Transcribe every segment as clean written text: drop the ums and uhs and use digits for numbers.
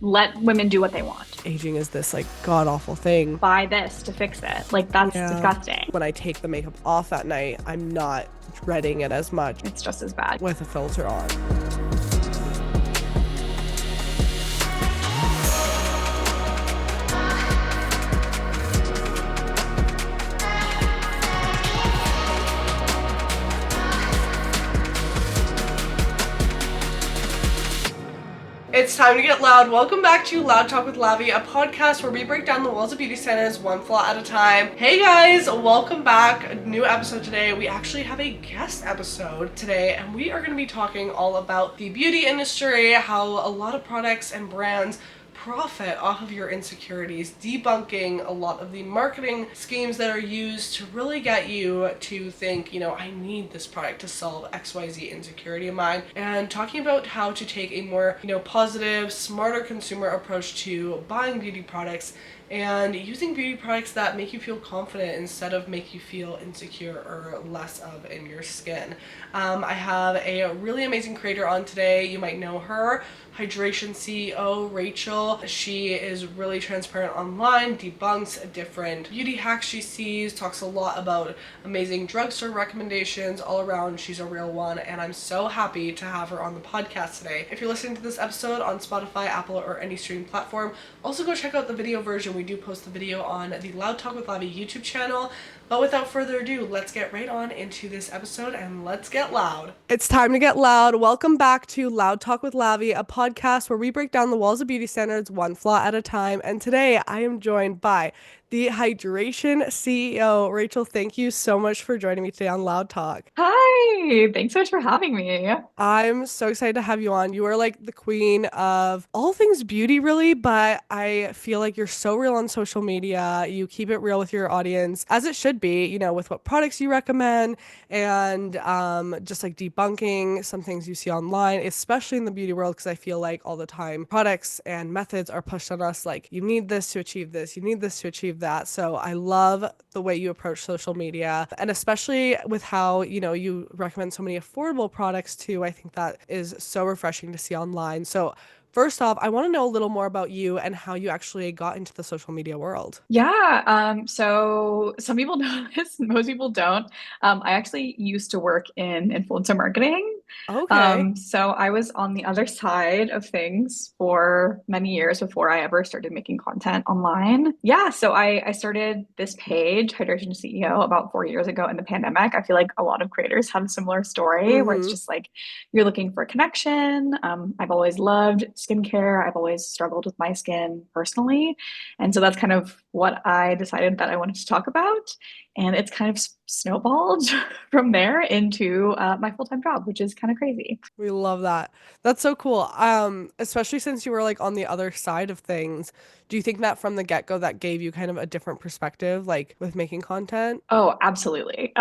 let women do what they want. Aging is this like god awful thing. Buy this to fix it. Like, that's Yeah. disgusting. When I take the makeup off at night, I'm not dreading it as much It's just as bad. with a filter on. It's time to get loud. Welcome back to Loud Talk with Lavi, a podcast where we break down the walls of beauty standards one flaw at a time. Hey guys, welcome back. A new episode today. We actually have a guest episode today, and we are going to be talking all about the beauty industry, how a lot of products and brands profit off of your insecurities, debunking a lot of the marketing schemes that are used to really get you to think, I need this product to solve XYZ insecurity of mine, and talking about how to take a more, positive, smarter consumer approach to buying beauty products and using beauty products that make you feel confident instead of make you feel insecure or less of in your skin. I have a really amazing creator on today. You might know her, HydrationCEO Rachel. She is really transparent online, debunks different beauty hacks she sees, talks a lot about amazing drugstore recommendations. All around, she's a real one, and I'm so happy to have her on the podcast today. If you're listening to this episode on Spotify, Apple, or any streaming platform, also go check out the video version. We do post the video on the Loud Talk with Lavi YouTube channel. But without further ado, let's get right on into this episode and let's get loud. It's time to get loud. Welcome back to Loud Talk with Lavi, a podcast where we break down the walls of beauty standards one flaw at a time. And today I am joined by the Hydration CEO. Rachel, thank you so much for joining me today on Loud Talk. Hi, thanks so much for having me. I'm so excited to have you on. You are like the queen of all things beauty, really, but I feel like you're so real on social media. You keep it real with your audience, as it should be, with what products you recommend and just like debunking some things you see online, especially in the beauty world, because I feel like all the time products and methods are pushed on us like, you need this to achieve this, you need this to achieve that. So I love the way you approach social media, and especially with how, you recommend so many affordable products too. I think that is so refreshing to see online. So first off, I want to know a little more about you and how you actually got into the social media world. Yeah, so some people know this, most people don't. I actually used to work in influencer marketing. Okay. So I was on the other side of things for many years before I ever started making content online. Yeah, so I started this page, Hydration CEO, about 4 years ago in the pandemic. I feel like a lot of creators have a similar story where it's Mm-hmm. just like you're looking for a connection. I've always loved skincare. I've always struggled with my skin personally. And so that's kind of what I decided that I wanted to talk about. And it's kind of snowballed from there into my full-time job, which is kind of crazy. We love that. That's so cool. Especially since you were like on the other side of things. Do you think that from the get-go that gave you kind of a different perspective, like with making content? Oh, absolutely.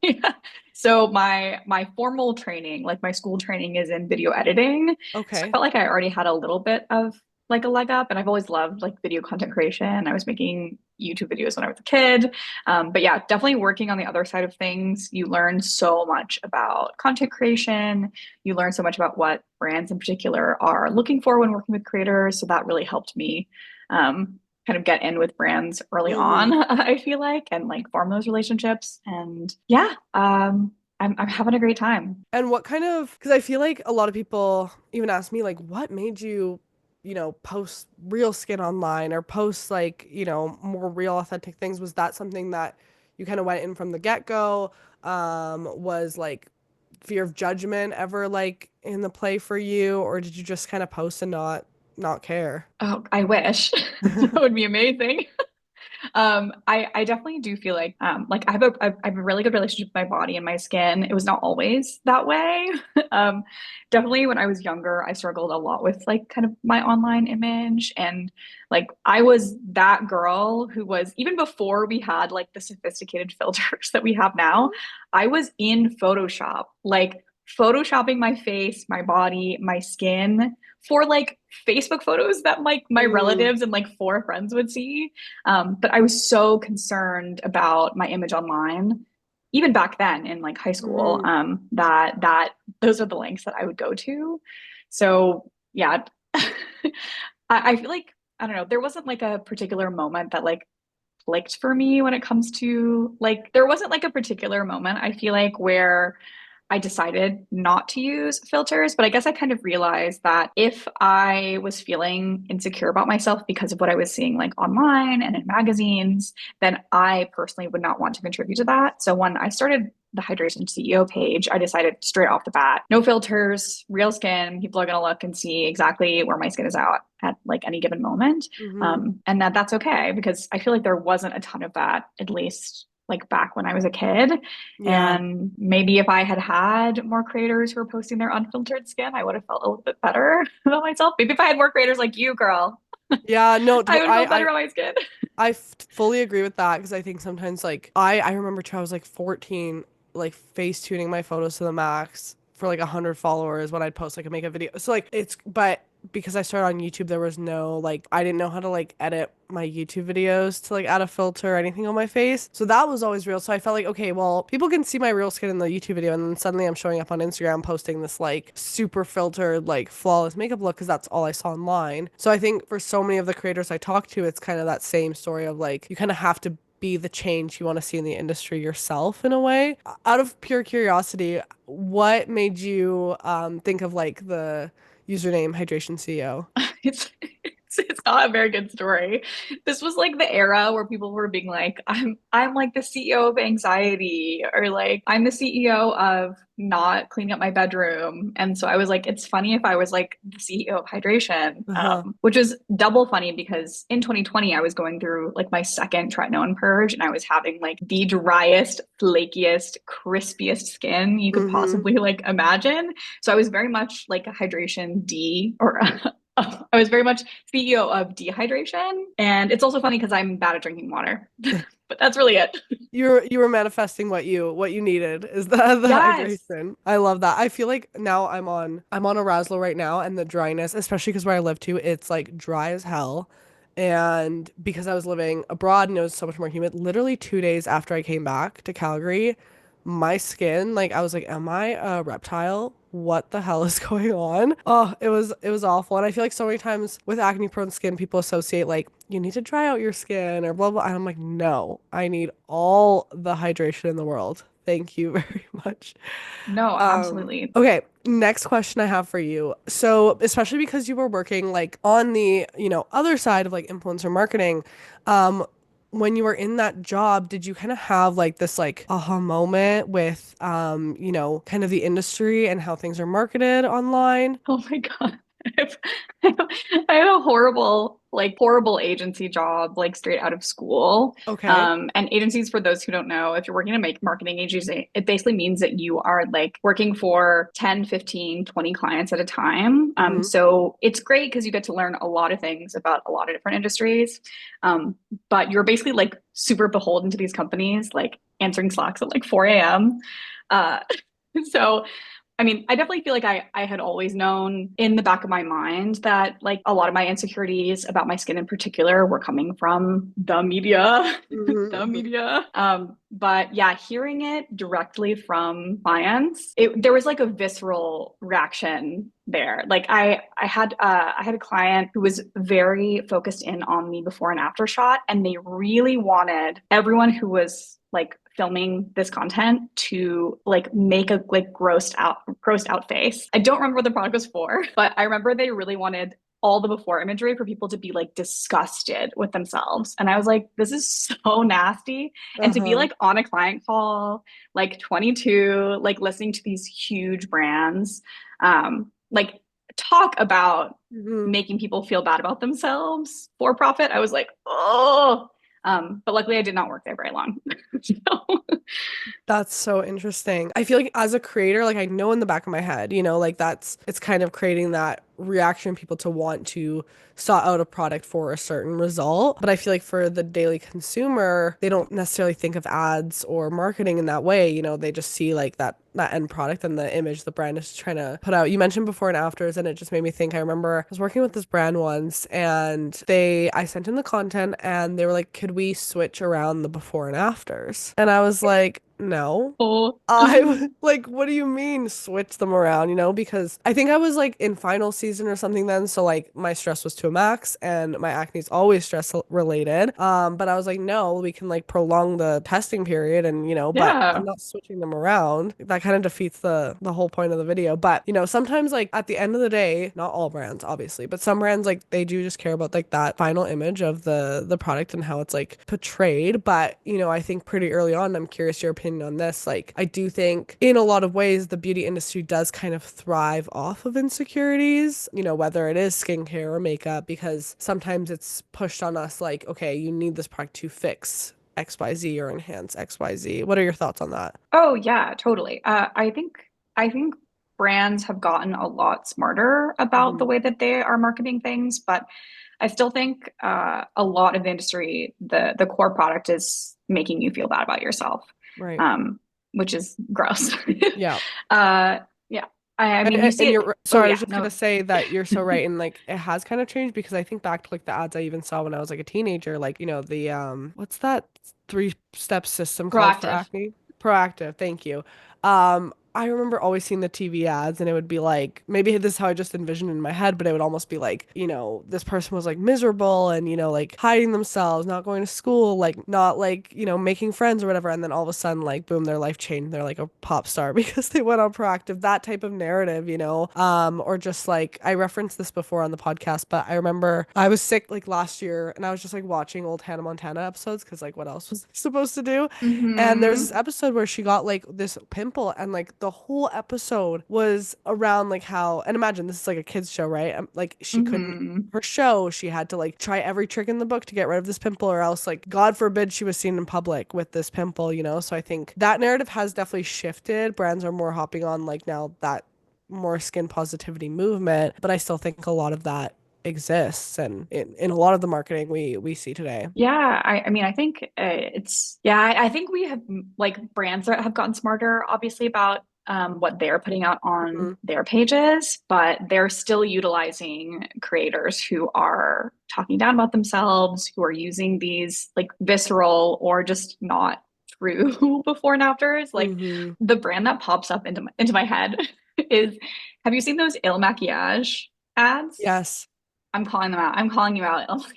Yeah. So my formal training, like my school training, is in video editing. So I Okay. felt like I already had a little bit of like a leg up, and I've always loved like video content creation. I was making YouTube videos when I was a kid. But yeah, definitely working on the other side of things, you learn so much about content creation. You learn so much about what brands in particular are looking for when working with creators. So that really helped me. Kind of get in with brands early Mm-hmm. on, I feel like, and like form those relationships. And yeah, I'm having a great time. And what kind of, because I feel like a lot of people even ask me, like, what made you, post real skin online or post like, more real, authentic things? Was that something that you kind of went in from the get-go? Was like fear of judgment ever like in the play for you, or did you just kind of post and not care? Oh, I wish. That would be amazing. I definitely do feel like I have a really good relationship with my body and my skin. It was not always that way. Um, Definitely when I was younger, I struggled a lot with like kind of my online image, and like I was that girl who was, even before we had like the sophisticated filters that we have now, I was in Photoshop, like photoshopping my face, my body, my skin for like Facebook photos that like my Mm, relatives and like four friends would see. But I was so concerned about my image online, even back then in like high school, mm. that those are the lengths that I would go to. So yeah, I feel like, I don't know, there wasn't like a particular moment that like clicked for me when it comes to like, there wasn't like a particular moment, I feel like, where I decided not to use filters, but I guess I kind of realized that if I was feeling insecure about myself because of what I was seeing like online and in magazines, then I personally would not want to contribute to that. So when I started the Hydration CEO page, I decided straight off the bat, no filters, real skin. People are going to look and see exactly where my skin is at like any given moment. Hmm. And that's okay because I feel like there wasn't a ton of that, at least like back when I was a kid. Yeah. And maybe if I had had more creators who were posting their unfiltered skin, I would have felt a little bit better about myself. Maybe if I had more creators like you, girl, Yeah, no, I would feel better about my skin. fully agree with that because I think sometimes like I remember too I was like 14 like face tuning my photos to the max for like 100 followers when I'd post like a makeup video. So like it's but because I started on YouTube there was no like I didn't know how to like edit my YouTube videos to like add a filter or anything on my face. So that was always real. So I felt like okay, well, people can see my real skin in the YouTube video and then suddenly I'm showing up on Instagram posting this like super filtered like flawless makeup look because that's all I saw online. So I think for so many of the creators I talk to it's kind of that same story of like you kind of have to be the change you want to see in the industry yourself in a way. Out of pure curiosity, what made you think of like the username Hydration CEO? It's not a very good story. This was like the era where people were being like, I'm like the CEO of anxiety, or like I'm the CEO of not cleaning up my bedroom. And so I was like, it's funny if I was like the CEO of hydration, Uh-huh. which was double funny because in 2020 I was going through like my second tretinoin purge and I was having like the driest, flakiest, crispiest skin you could Mm-hmm. possibly like imagine. So I was very much like a hydration D or I was very much CEO of dehydration. And it's also funny because I'm bad at drinking water, but that's really it. You were manifesting what you needed is the Yes. hydration. I love that. I feel like now I'm on a Razzle right now and the dryness, especially because where I live too, it's like dry as hell. And because I was living abroad and it was so much more humid, literally 2 days after I came back to Calgary, my skin, like I was like, am I a reptile? What the hell is going on? Oh, it was awful. And I feel like so many times with acne prone skin, people associate like you need to dry out your skin or blah blah. And I'm like, no, I need all the hydration in the world. Thank you very much. No, absolutely. Okay, next question I have for you. So, especially because you were working like on the, other side of like influencer marketing, um, when you were in that job, did you kind of have like this like aha moment with kind of the industry and how things are marketed online? Oh my God. I've, I had a horrible, like horrible agency job, like straight out of school. Okay. And agencies, for those who don't know, if you're working in a marketing agency, it basically means that you are like working for 10, 15, 20 clients at a time. Mm-hmm. So it's great because you get to learn a lot of things about a lot of different industries. Um, but you're basically like super beholden to these companies, like answering Slacks at like 4 a.m. Uh, so I mean, I definitely feel like I had always known in the back of my mind that like a lot of my insecurities about my skin in particular were coming from the media, the Mm-hmm. media. But yeah, hearing it directly from clients, there was like a visceral reaction there. Like I had a client who was very focused in on the before and after shot, and they really wanted everyone who was like filming this content to like make a like grossed out face. I don't remember what the product was for, but I remember they really wanted all the before imagery for people to be like disgusted with themselves. And I was like, this is so nasty. And to be Uh-huh. like on a client call, like 22, like listening to these huge brands, like talk about Mm-hmm. making people feel bad about themselves for profit. I was like, oh, but luckily I did not work there very long. So, That's so interesting. I feel like as a creator, like I know in the back of my head, like it's kind of creating that reaction in people to want to sought out a product for a certain result. But I feel like for the daily consumer, they don't necessarily think of ads or marketing in that way. They just see like that end product and the image the brand is trying to put out. You mentioned before and afters, and it just made me think. I remember I was working with this brand once, and I sent in the content, and they were like, "Could we switch around the before and afters?" And I was like, No. Oh. Like, what do you mean switch them around, Because I think I was like in final season or something then, so like my stress was to a max and my acne is always stress related. But I was like, no, we can like prolong the testing period and, but I'm Yeah. not switching them around. That kind of defeats the whole point of the video. But, sometimes like at the end of the day, not all brands obviously, but some brands like they do just care about like that final image of the product and how it's like portrayed. But, I think pretty early on, I'm curious your opinion on this. Like, I do think in a lot of ways, the beauty industry does kind of thrive off of insecurities, whether it is skincare or makeup, because sometimes it's pushed on us like, okay, you need this product to fix XYZ or enhance XYZ. What are your thoughts on that? Oh yeah, totally. I think brands have gotten a lot smarter about the Hmm. way that they are marketing things, but I still think a lot of the industry, the core product is making you feel bad about yourself, Right. um, which is gross. Yeah. uh, yeah, I And, mean, you see and it. you're Oh sorry, I was yeah, just gonna no, say that you're so right, and like it has kind of changed because I think back to like the ads I even saw when I was like a teenager, like the what's that three-step system called for proactive. acne? Proactive, thank you. I remember always seeing the TV ads, and it would be like maybe this is how I just envisioned in my head, but it would almost be like this person was like miserable and like hiding themselves, not going to school, like not like making friends or whatever, and then all of a sudden like boom, their life changed, they're like a pop star because they went on proactive, that type of narrative, or just like I referenced this before on the podcast, but I remember I was sick like last year and I was just like watching old Hannah Montana episodes because like what else was I supposed to do? And there's this Hmm. episode where she got like this pimple, and like the whole episode was around like how, and imagine this is like a kids show, right? Like she couldn't, Hmm. her show, she had to like try every trick in the book to get rid of this pimple, or else like God forbid she was seen in public with this pimple. So I think that narrative has definitely shifted. Brands are more hopping on like now that more skin positivity movement, but I still think a lot of that exists and in a lot of the marketing we see today. Yeah, I mean, I think yeah, I think we have like brands that have gotten smarter, obviously, about what they're putting out on Mhm. their pages, but they're still utilizing creators who are talking down about themselves, who are using these like visceral or just not true before and afters. Like Mhm. the brand that pops up into my head is, have you seen those Il Maquillage ads? Yes. I'm calling them out. I'm calling you out. Oh my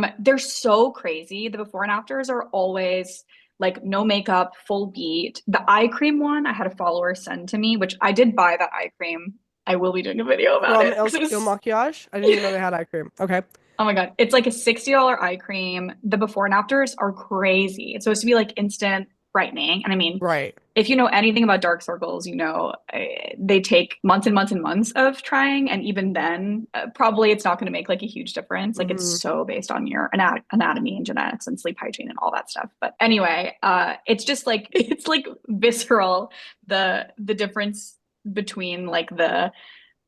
gosh. They're so crazy. The before and afters are always like no makeup, full beat. The eye cream one, I had a follower send to me, which I did buy that eye cream. I will be doing a video about From it because it Il was, Maquillage? I didn't even know they had eye cream. Okay. oh my God. It's like a $60 eye cream. The before and afters are crazy. It's supposed to be like instant brightening. And I mean, Right. if you know anything about dark circles, they take months and months and months of trying, and even then, probably it's not going to make like a huge difference. Like it's Hmm. so based on your anatomy and genetics and sleep hygiene and all that stuff. But anyway, it's just like it's like visceral the difference between like the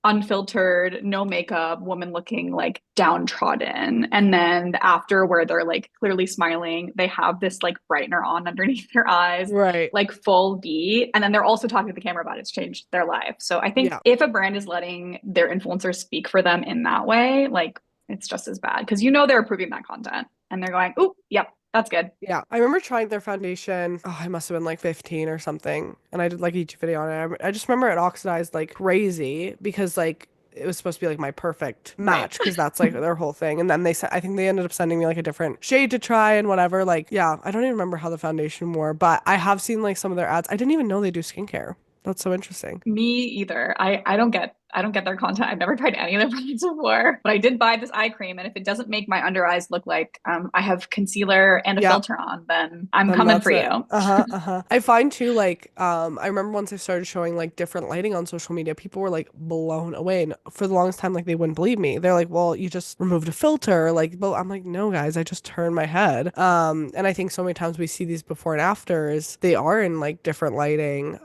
unfiltered, no makeup, woman looking like downtrodden. And then the after where they're like clearly smiling, they have this like brightener on underneath their eyes, Right. like full beat. And then they're also talking to the camera about it's changed their life. So I think Yeah. if a brand is letting their influencers speak for them in that way, like it's just as bad because they're approving that content and they're going, oh, yep, that's good. Yeah. I remember trying their foundation. Oh, I must have been like 15 or something. And I did like each video on it. I just remember it oxidized like crazy because like it was supposed to be like my perfect Right. match because that's like their whole thing. And then they said, I think they ended up sending me like a different shade to try and whatever. Like, yeah, I don't even remember how the foundation wore, but I have seen like some of their ads. I didn't even know they do skincare. That's so interesting. Me either. I don't get their content. I've never tried any of their products before, but I did buy this eye cream, and if it doesn't make my under eyes look like I have concealer and a Yeah. filter on, then I'm Then coming for that's it. you. Uh-huh, uh-huh. I find too, like, I remember once I started showing like different lighting on social media, people were like blown away. And for the longest time, like they wouldn't believe me. They're like, well, you just removed a filter. Like, but I'm like, no, guys, I just turned my head. And I think so many times we see these before and afters, they are in like different lighting.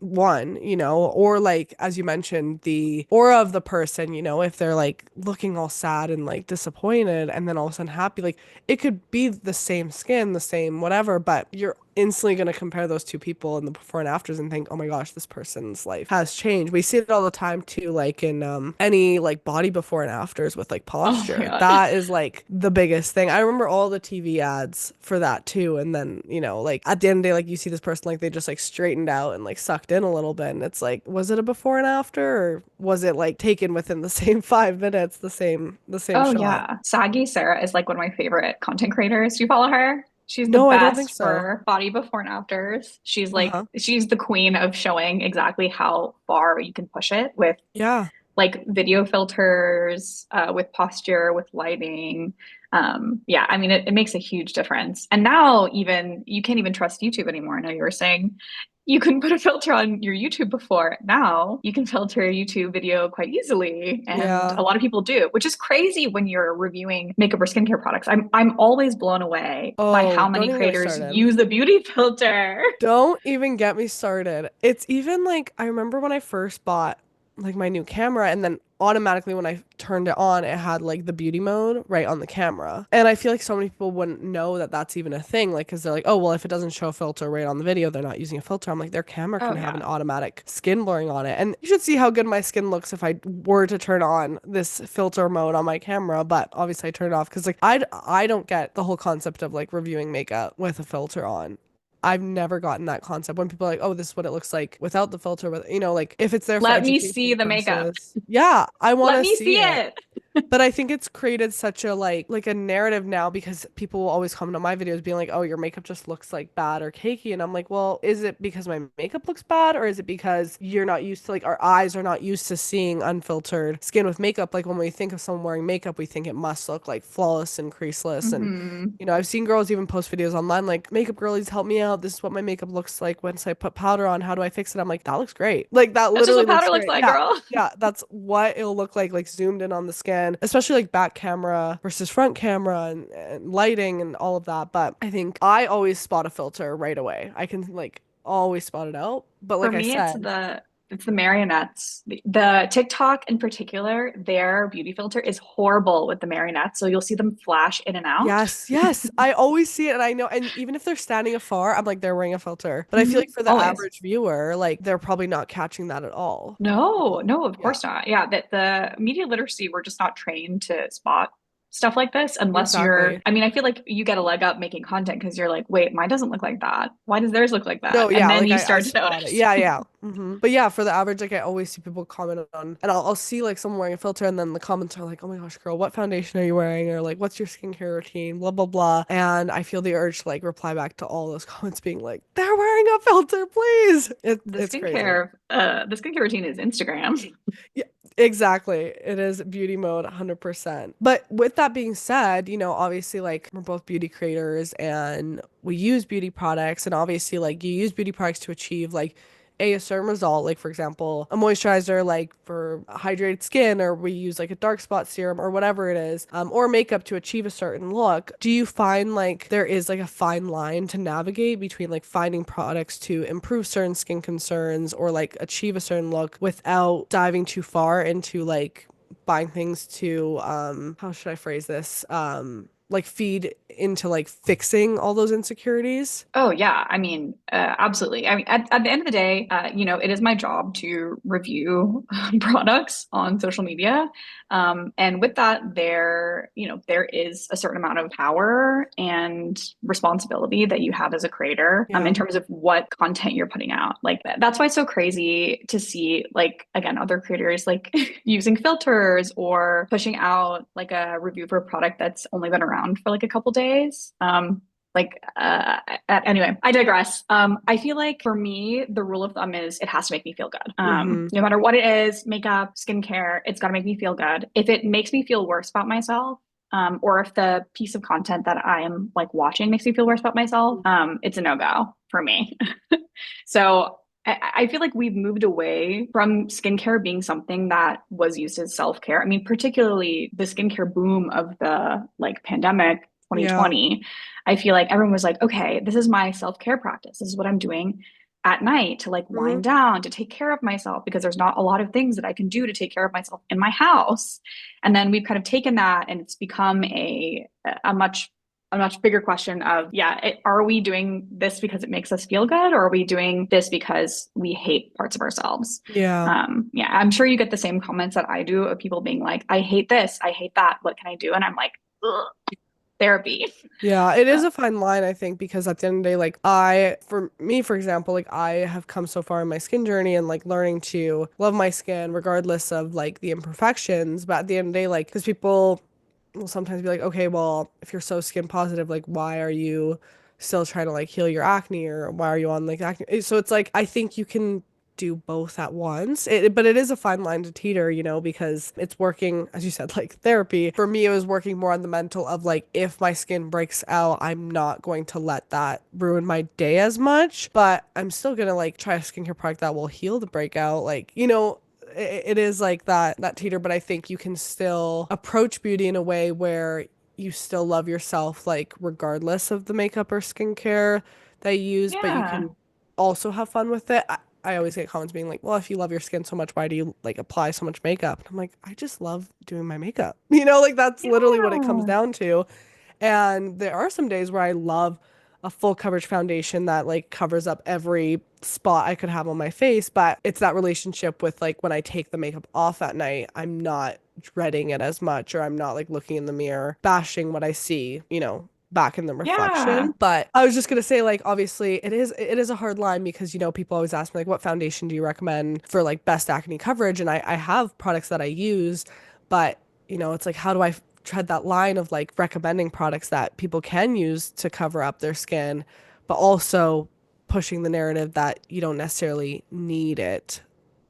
One, or like as you mentioned, the aura of the person, if they're like looking all sad and like disappointed and then all of a sudden happy, like it could be the same skin, the same whatever, but your instantly going to compare those two people in the before and afters and think, oh my gosh, this person's life has changed. We see it all the time too, like in any like body before and afters with like Oh my posture. God. That is like the biggest thing. I remember all the TV ads for that too. And then, like at the end of the day, like you see this person like they just like straightened out and like sucked in a little bit. And it's like, was it a before and after or was it like taken within the same 5 minutes, the same Oh shot? yeah. Saggy Sarah is like one of my favorite content creators. Do you follow her? She's the No, I don't think best so. for body before and afters. She's like, Uh-huh. she's the queen of showing exactly how far you can push it with Yeah. like video filters, with posture, with lighting. Yeah, I mean, it makes a huge difference. And now even you can't even trust YouTube anymore. I know you were saying you couldn't put a filter on your YouTube before. Now you can filter a YouTube video quite easily, and Yeah. a lot of people do, which is crazy when you're reviewing makeup or skincare products. I'm always blown away by Oh, how don't many even get me creators started. use the beauty filter. Don't even get me started. It's even like I remember when I first bought like my new camera and then automatically when I turned it on, it had like the beauty mode right on the camera. And I feel like so many people wouldn't know that that's even a thing. Like, because they're like, oh, well, if it doesn't show a filter right on the video, they're not using a filter. I'm like, their camera Oh can have an yeah. automatic skin blurring on it. And you should see how good my skin looks if I were to turn on this filter mode on my camera. But obviously, I turn it off because like I don't get the whole concept of like reviewing makeup with a filter on. I've never gotten that concept when people are like, oh, this is what it looks like without the filter, with like if it's there for Let me see education the makeup. purposes. Yeah, I want Let to me see see it. it. But I think it's created such a like a narrative now because people will always comment on my videos being like, "Oh, your makeup just looks like bad or cakey." And I'm like, "Well, is it because my makeup looks bad or is it because you're not used to like our eyes are not used to seeing unfiltered skin with makeup? Like when we think of someone wearing makeup, we think it must look like flawless and creaseless and Hmm. I've seen girls even post videos online like, "Makeup girlies, help me out. This is what my makeup looks like once I put powder on. How do I fix it?" I'm like, "That looks great." Like that That's just literally what looks powder looks great. like, Yeah. girl. Yeah, that's what it'll look like zoomed in on the skin, especially like back camera versus front camera and lighting and all of that. But I think I always spot a filter right away. I can like always spot it out. But For like I me, said, it's the marionettes. The TikTok in particular, their beauty filter is horrible with the marionettes. So you'll see them flash in and out. yes, yes, I always see it and I know, and even if they're standing afar, I'm like, they're wearing a filter. But I feel like Mhm. for the Always. average viewer, like they're probably not catching that at all. No, no, of Yeah, course not. Yeah, that the media literacy, we're just not trained to spot stuff like this unless exactly. I mean, I feel like you get a leg up making content because you're like, wait, mine doesn't look like that. Why does theirs look like that? No, And yeah, then like you I start to spot it. notice. Yeah, yeah. But yeah, for the average, like I always see people comment on, and I'll see like someone wearing a filter, and then the comments are like, "Oh my gosh, girl, what foundation are you wearing?" Or like, "What's your skincare routine?" Blah blah blah. And I feel the urge to like reply back to all those comments, being like, "They're wearing a filter, please." It's crazy. The skincare routine is Instagram. Yeah, exactly. It is beauty mode 100%. But with that being said, obviously like we're both beauty creators and we use beauty products and obviously like you use beauty products to achieve like a certain result, like for example, a moisturizer like for hydrated skin, or we use like a dark spot serum or whatever it is, or makeup to achieve a certain look. Do you find like there is like a fine line to navigate between like finding products to improve certain skin concerns or like achieve a certain look without diving too far into like buying things to how should I phrase this? Like feed into like fixing all those insecurities? Oh yeah, I mean, absolutely. I mean, at the end of the day, it is my job to review products on social media, and with that, there is a certain amount of power and responsibility that you have as a creator, in Yeah. terms of what content you're putting out. Like that's why it's so crazy to see, like again, other creators like using filters or pushing out like a review for a product that's only been around for like a couple days. Like anyway, I digress. I feel like for me the rule of thumb is it has to make me feel good. Mm-hmm. No matter what it is, makeup, skincare, it's got to make me feel good. If it makes me feel worse about myself, or if the piece of content that I am like watching makes me feel worse about myself, it's a no-go for me. So I feel like we've moved away from skincare being something that was used as self-care. I mean, particularly the skincare boom of the like pandemic Yeah. 2020. I feel like everyone was like, okay, this is my self-care practice. This is what I'm doing at night to like Mm-hmm. wind down, to take care of myself because there's not a lot of things that I can do to take care of myself in my house. And then we've kind of taken that and it's become a much a much bigger question of, yeah, are we doing this because it makes us feel good, or are we doing this because we hate parts of ourselves? Yeah. Yeah, I'm sure you get the same comments that I do of people being like, I hate this, I hate that, what can I do? And I'm like, ugh, therapy. Yeah, it is Uh, a fine line, I think, because at the end of the day, for me, for example, like I have come so far in my skin journey and like learning to love my skin regardless of like the imperfections. But at the end of the day, like, because people will sometimes be like, okay, well, if you're so skin positive, like, why are you still trying to like heal your acne or why are you on like acne? So it's like, I think you can do both at once. But it is a fine line to teeter, because it's working, as you said, like therapy. For me, it was working more on the mental of like, if my skin breaks out, I'm not going to let that ruin my day as much, but I'm still gonna like try a skincare product that will heal the breakout. Like, it is like that teeter, but I think you can still approach beauty in a way where you still love yourself, like regardless of the makeup or skincare that you use, but you yeah. can also have fun with it. I always get comments being like, well, if you love your skin so much, why do you like apply so much makeup? And I'm like, I just love doing my makeup. Like that's literally what it comes Yeah. down to. And there are some days where I love a full coverage foundation that like covers up every spot I could have on my face, but it's that relationship with like when I take the makeup off at night, I'm not dreading it as much or I'm not like looking in the mirror, bashing what I see, back in the Yeah. reflection. But I was just gonna say, like, obviously it is a hard line because people always ask me like what foundation do you recommend for like best acne coverage? And I have products that I use, but it's like how do I tread that line of like recommending products that people can use to cover up their skin, but also pushing the narrative that you don't necessarily need it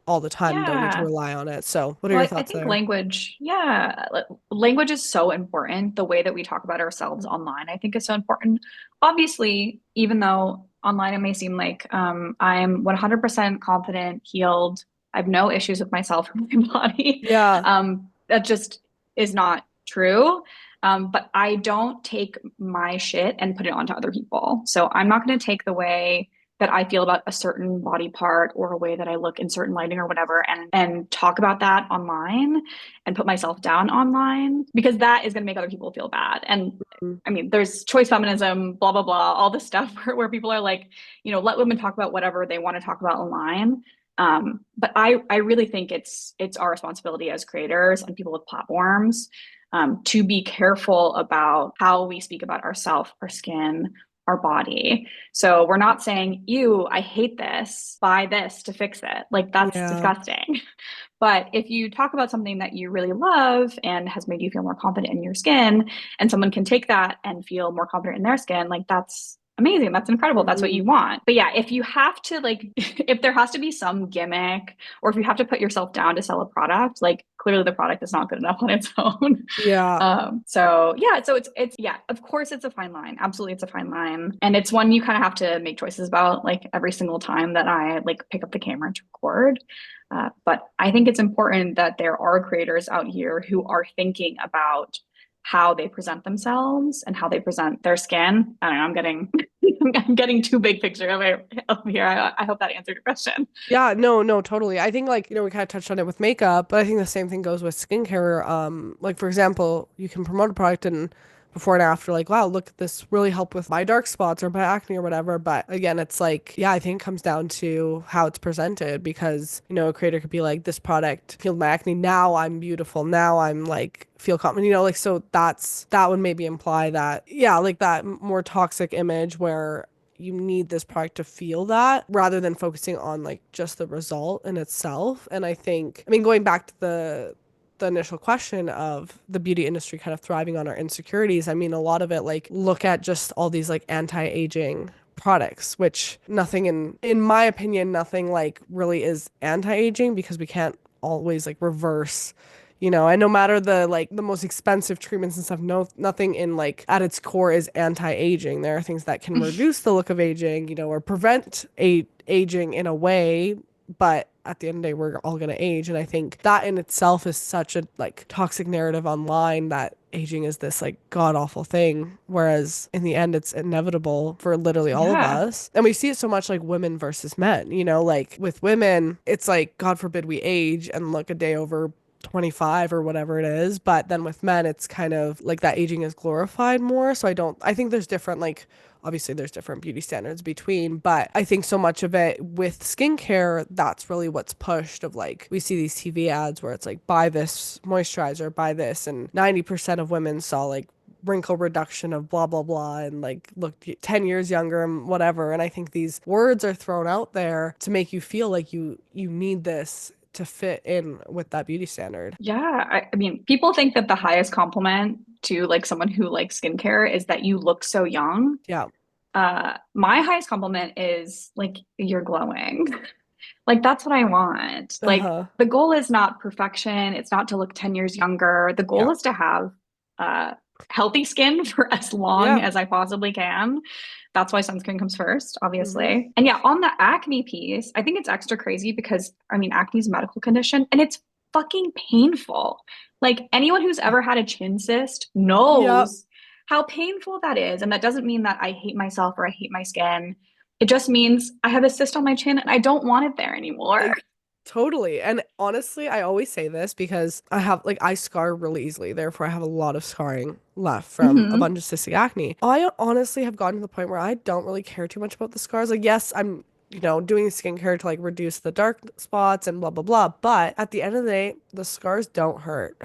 all the time, don't need to Yeah. rely on it. So, what are Well, your I thoughts think there? language, yeah, language is so important. The way that we talk about ourselves online, I think, is so important. Obviously, even though online it may seem like I'm 100% confident, healed, I have no issues with myself or my body, Yeah. that just is not true. But I don't take my shit and put it onto other people. So I'm not going to take the way that I feel about a certain body part or a way that I look in certain lighting or whatever and talk about that online and put myself down online because that is going to make other people feel bad. And Mm. I mean, there's choice feminism, blah, blah, blah, all this stuff where people are like, let women talk about whatever they want to talk about online. But I really think it's our responsibility as creators and people with platforms to be careful about how we speak about ourselves, our skin, our body. So we're not saying, ew, I hate this, buy this to fix it. Like that's Yeah. disgusting. But if you talk about something that you really love and has made you feel more confident in your skin, and someone can take that and feel more confident in their skin, like that's amazing. That's incredible. That's what Hmm. you want. But yeah, if you have to like, if there has to be some gimmick, or if you have to put yourself down to sell a product, like clearly the product is not good enough on its own. Yeah. So yeah, so it's yeah, of course it's a fine line. Absolutely, it's a fine line, and it's one you kind of have to make choices about, like every single time that I like pick up the camera to record. But I think it's important that there are creators out here who are thinking about how they present themselves and how they present their skin. I don't know, I'm getting I'm getting too big picture of here. I hope that answered your question. Yeah, no, no, totally. I think like, we kind of touched on it with makeup, but I think the same thing goes with skincare. Like for example, you can promote a product and before and after, like, wow, look, this really helped with my dark spots or my acne or whatever. But again, it's like, yeah, I think it comes down to how it's presented because, a creator could be like, this product healed my acne. Now I'm beautiful. Now I'm like, feel confident, like, so that would maybe imply that, yeah, like that more toxic image where you need this product to feel that rather than focusing on like just the result in itself. And I mean, going back to the initial question of the beauty industry kind of thriving on our insecurities, I mean, a lot of it, like, look at just all these like anti-aging products, which nothing in my opinion, nothing like really is anti-aging because we can't always like reverse, and no matter the most expensive treatments and stuff, no, nothing in like at its core is anti-aging. There are things that can reduce the look of aging, or prevent aging in a way, but at the end of the day, we're all gonna age. And I think that in itself is such a like toxic narrative online that aging is this like god awful thing, whereas in the end it's inevitable for literally all of Yeah. us. And we see it so much like women versus men, like with women, it's like God forbid we age and look a day over 25 or whatever it is. But then with men, it's kind of like that aging is glorified more. So I think there's different, like, obviously there's different beauty standards between, but I think so much of it with skincare, that's really what's pushed of like, we see these TV ads where it's like, buy this moisturizer, buy this. And 90% of women saw like, wrinkle reduction of blah blah blah and like look 10 years younger and whatever, and I think these words are thrown out there to make you feel like you need this to fit in with that beauty standard. Yeah, I mean, people think that the highest compliment to like someone who likes skincare is that you look so young. Yeah. My highest compliment is like you're glowing. Like that's what I want. Like Uh-huh. the goal is not perfection. It's not to look 10 years younger. The goal Yeah. is to have uh healthy skin for as long Yeah. as I possibly can. That's why sunscreen comes first, Hmm. obviously. And yeah, on the acne piece, I think it's extra crazy because I mean, acne is a medical condition and it's fucking painful. Like anyone who's ever had a chin cyst Yeah. knows how painful that is. And that doesn't mean that I hate myself or I hate my skin. It just means I have a cyst on my chin and I don't want it there anymore. Like, totally. And honestly, I always say this because I have like I scar really easily. Therefore, I have a lot of scarring left from a Hmm. bunch of cystic acne. I honestly have gotten to the point where I don't really care too much about the scars. Like, yes, I'm doing skincare to like reduce the dark spots and blah blah blah. But at the end of the day, the scars don't hurt.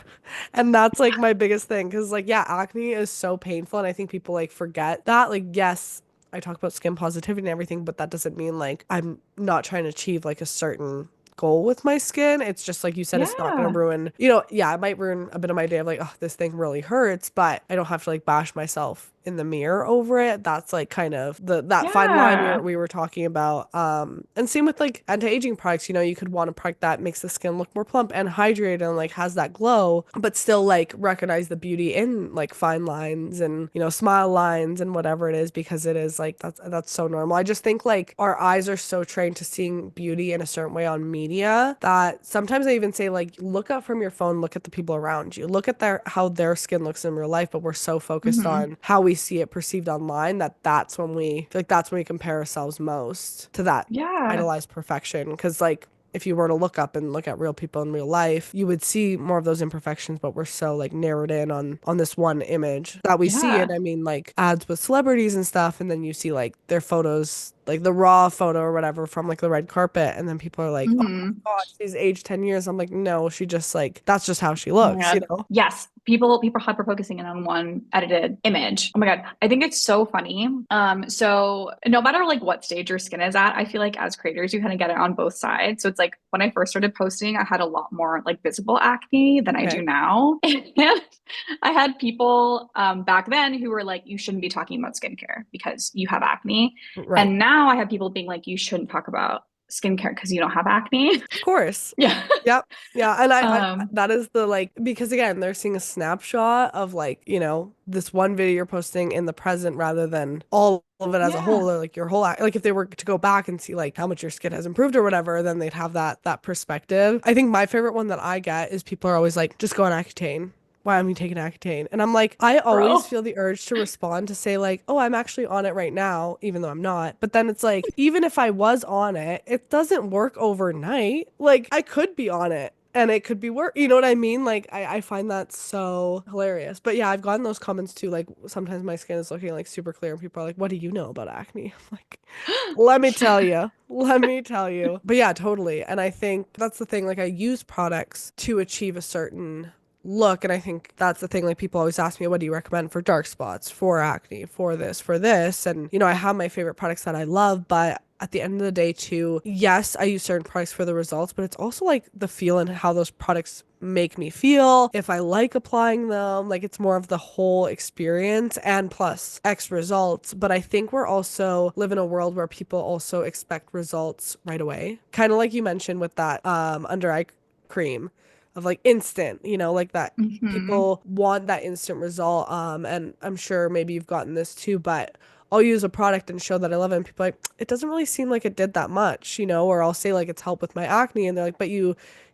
And that's like my biggest thing. Cause like, yeah, acne is so painful. And I think people like forget that. Like, yes, I talk about skin positivity and everything, but that doesn't mean like I'm not trying to achieve like a certain goal with my skin. It's just like you said, it's not going to Yeah. ruin, yeah, it might ruin a bit of my day of like, oh, this thing really hurts, but I don't have to like bash myself in the mirror over it. That's like kind of that fine line Yeah. we were talking about. And same with like anti-aging products, you could want a product that makes the skin look more plump and hydrated and like has that glow, but still like recognize the beauty in like fine lines and smile lines and whatever it is, because it is like that's so normal. I just think like our eyes are so trained to seeing beauty in a certain way on media that sometimes I even say like look up from your phone, look at the people around you, look at how their skin looks in real life, but we're so focused Hmm. on how we see it perceived online that's when we compare ourselves most to that Yeah. idolized perfection. Because like if you were to look up and look at real people in real life, you would see more of those imperfections, but we're so like narrowed in on this one image that we see. Yeah. And I mean like ads with celebrities and stuff, and then you see like their photos, like the raw photo or whatever from like the red carpet, and then people are like, oh my Hmm. God, she's aged 10 years. I'm like, no, she just like that's just how she Oh my looks, you God. know? Yes. People hyper focusing in on one edited image. Oh my God. I think it's so funny. So no matter like what stage your skin is at, I feel like as creators, you kind of get it on both sides. So it's like when I first started posting, I had a lot more like visible acne than I do Okay. now. And I had people back then who were like, you shouldn't be talking about skincare because you have acne. Right. And now I have people being like, you shouldn't talk about skincare because you don't have acne. Of course. Yeah. Yep. Yeah. And I Um, that is the like, because again, they're seeing a snapshot of like, this one video you're posting in the present rather than all of it as a yeah. whole, or like your whole like if they were to go back and see like how much your skin has improved or whatever, then they'd have that perspective. I think my favorite one that I get is people are always like, just go on Accutane. Why am you taking Accutane? And I'm like, I always Bro. feel the urge to respond to say like, oh, I'm actually on it right now, even though I'm not. But then it's like, even if I was on it, it doesn't work overnight. Like I could be on it and it could be work. You know what I mean? Like I find that so hilarious. But yeah, I've gotten those comments too. Like sometimes my skin is looking like super clear and people are like, what do you know about acne? I'm like, let me tell you. Let me tell you. But yeah, totally. And I think that's the thing. Like, I use products to achieve a certain look. And I think that's the thing. Like, people always ask me, what do you recommend for dark spots, for acne, for this, for this? And, I have my favorite products that I love, but at the end of the day, too, yes, I use certain products for the results, but it's also like the feel and how those products make me feel, if I like applying them. Like it's more of the whole experience and plus X results. But I think we're also live in a world where people also expect results right away. Kind of like you mentioned with that under eye cream of like instant, like that Hmm. people want that instant result. And I'm sure maybe you've gotten this too, but I'll use a product and show that I love it, and people are like, it doesn't really seem like it did that much, or I'll say like it's helped with my acne, and they're like, but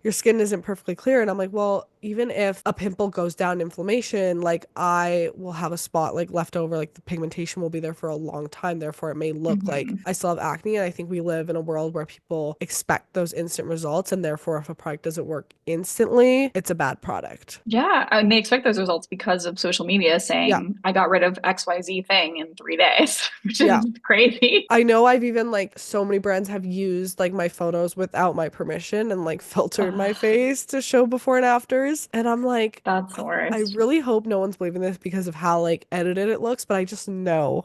your skin isn't perfectly clear. And I'm like, well, even if a pimple goes down inflammation, like I will have a spot like left over, like the pigmentation will be there for a long time. Therefore, it may look like Hmm. I still have acne. And I think we live in a world where people expect those instant results. And therefore, if a product doesn't work instantly, it's a bad product. Yeah, and they expect those results because of social media Yeah. saying I got rid of XYZ thing in 3 days, which Yeah. is crazy. I know I've even like so many brands have used like my photos without my permission and like filtered my Ugh, face to show before and afters. And I'm like, that's the I worst. really hope no one's believing this because of how like edited it looks, but I just know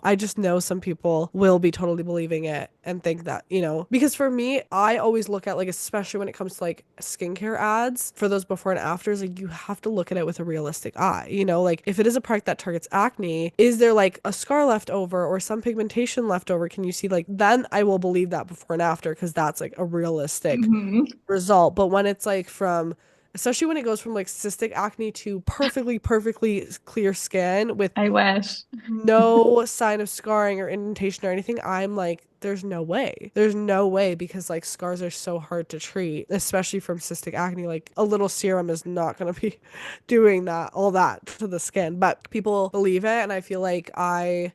some people will be totally believing it and think that, because for me, I always look at like, especially when it comes to like skincare ads for those before and afters, like you have to look at it with a realistic eye, like if it is a product that targets acne, is there like a scar left over or some pigmentation left over? Can you see like, then I will believe that before and after because that's like a realistic Hmm. result. But when it's like from, especially when it goes from like cystic acne to perfectly clear skin with I wish. no sign of scarring or indentation or anything, I'm like, there's no way. There's no way because like scars are so hard to treat, especially from cystic acne. Like a little serum is not going to be doing that, all that to the skin. But people believe it. And I feel like I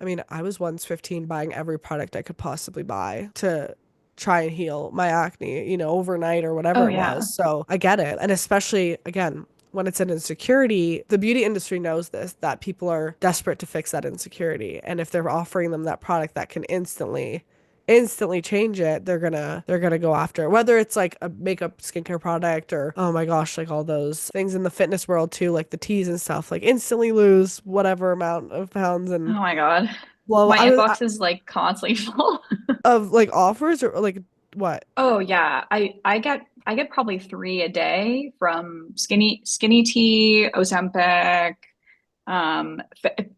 mean, I was once 15 buying every product I could possibly buy to try and heal my acne, overnight or whatever Oh it was. yeah. So I get it. And especially, again, when it's an insecurity, the beauty industry knows this, that people are desperate to fix that insecurity. And if they're offering them that product that can instantly change it, they're gonna go after it. Whether it's like a makeup skincare product or oh my gosh, like all those things in the fitness world too, like the teas and stuff, like instantly lose whatever amount of pounds Oh and my God. blow. My inbox is like constantly full. Of like offers or like what? Oh yeah. I get probably three a day from skinny tea, Ozempic,